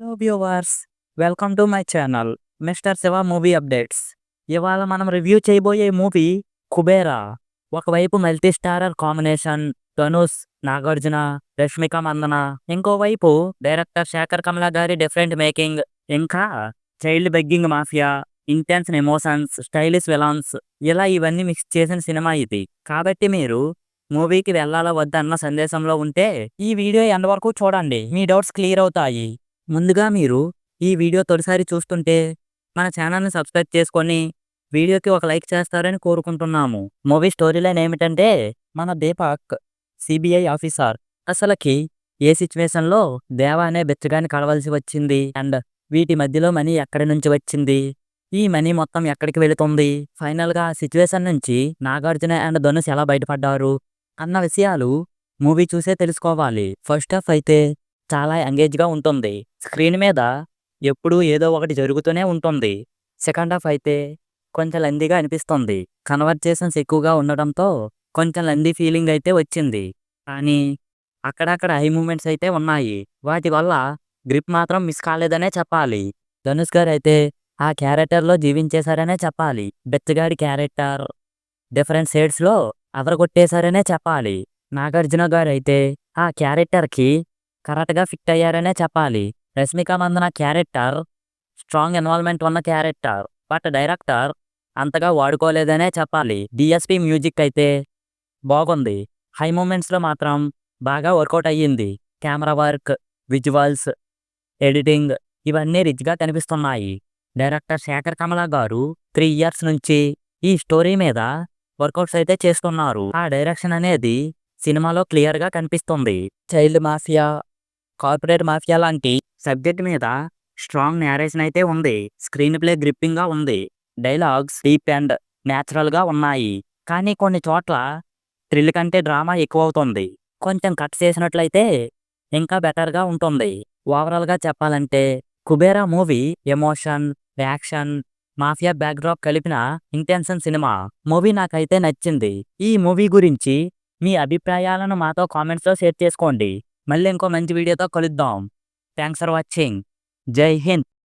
Hello viewers, welcome to my channel mister Shiva movie updates. ఇవాళ మనం review చేయబోయే movie Kubera. ఒకవైపు multi starrer combination Dhanush, Nagarjuna, Rashmika Mandanna, ఇంకోవైపు డైరెక్టర్ శేఖర్ కమల గారి డిఫరెంట్ మేకింగ్, ఇంకా child begging mafia, intense emotions, stylish villains, ఇలా ఇవన్నీ మిక్స్ చేసిన సినిమా ఇది. కాబట్టి మీరు మూవీకి వెళ్ళాలా వద్దా అన్న సందేశంలో ఉంటే ఈ వీడియో ఎండ్ వరకు చూడండి, మీ డౌట్స్ క్లియర్ అవుతాయి. ముందుగా మీరు ఈ వీడియో తొలిసారి చూస్తుంటే మన ఛానల్ని సబ్స్క్రైబ్ చేసుకొని వీడియోకి ఒక లైక్ చేస్తారని కోరుకుంటున్నాము. మూవీ స్టోరీ లైన్ ఏమిటంటే, మన దీపక్ సిబిఐ ఆఫీసర్. అసలుకి ఏ సిచ్యువేషన్లో దేవ అనే బెచ్చగాని కలవలసి వచ్చింది, అండ్ వీటి మధ్యలో మనీ ఎక్కడి నుంచి వచ్చింది, ఈ మనీ మొత్తం ఎక్కడికి వెళుతుంది, ఫైనల్గా ఆ సిచ్యువేషన్ నుంచి నాగార్జున అండ్ ధనుష్ ఎలా బయటపడ్డారు అన్న విషయాలు మూవీ చూసే తెలుసుకోవాలి. ఫస్ట్ హాఫ్ అయితే చాలా ఎంగేజ్గా ఉంటుంది. స్క్రీన్ మీద ఎప్పుడూ ఏదో ఒకటి జరుగుతూనే ఉంటుంది. సెకండ్ హాఫ్ అయితే కొంచెం లెందీగా అనిపిస్తుంది. కన్వర్జేషన్స్ ఎక్కువగా ఉండడంతో కొంచెం లెందీ ఫీలింగ్ అయితే వచ్చింది. కానీ అక్కడక్కడ హై మూమెంట్స్ అయితే ఉన్నాయి. వాటి వల్ల గ్రిప్ మాత్రం మిస్ కాలేదనే చెప్పాలి. ధనుష్ గారు అయితే ఆ క్యారెక్టర్లో జీవించేశారనే చెప్పాలి. బెచ్చగాడి క్యారెక్టర్ డిఫరెంట్ షేడ్స్లో అదరగొట్టేశారనే చెప్పాలి. నాగార్జున గారు అయితే ఆ క్యారెక్టర్కి కరెక్ట్గా ఫిట్ అయ్యారనే చెప్పాలి. Rashmika Mandanna character strong involvement ఉన్న క్యారెక్టర్, బట్ డైరెక్టర్ అంతగా వాడుకోలేదనే చెప్పాలి. డిఎస్పి మ్యూజిక్ అయితే బాగుంది. హై మూమెంట్స్లో మాత్రం బాగా వర్కౌట్ అయ్యింది. కెమెరా వర్క్, విజువల్స్, ఎడిటింగ్ ఇవన్నీ రిచ్గా కనిపిస్తున్నాయి. డైరెక్టర్ శేఖర్ కమల గారు 3 ఇయర్స్ నుంచి ఈ స్టోరీ మీద వర్కౌట్స్ అయితే చేస్తున్నారు. ఆ డైరెక్షన్ అనేది సినిమాలో క్లియర్గా కనిపిస్తుంది. చైల్డ్ మాఫియా, కార్పొరేట్ మాఫియా లాంటి సబ్జెక్ట్ మీద స్ట్రాంగ్ నేరేషన్ అయితే ఉంది. స్క్రీన్ ప్లే గ్రిప్పింగ్గా ఉంది. డైలాగ్స్ డీప్ అండ్ న్యాచురల్గా ఉన్నాయి. కానీ కొన్ని చోట్ల థ్రిల్ కంటే డ్రామా ఎక్కువ అవుతుంది. కొంచెం కట్ చేసినట్లయితే ఇంకా బెటర్గా ఉంటుంది. ఓవరాల్గా చెప్పాలంటే Kubera movie emotion, action, mafia backdrop కలిపిన ఇంటెన్షన్ సినిమా. మూవీ నాకైతే నచ్చింది. ఈ మూవీ గురించి మీ అభిప్రాయాలను మాతో కామెంట్స్లో షేర్ చేసుకోండి. మళ్ళీ ఇంకో మంచి వీడియోతో కలుద్దాం. Thanks for watching. జై హింద్.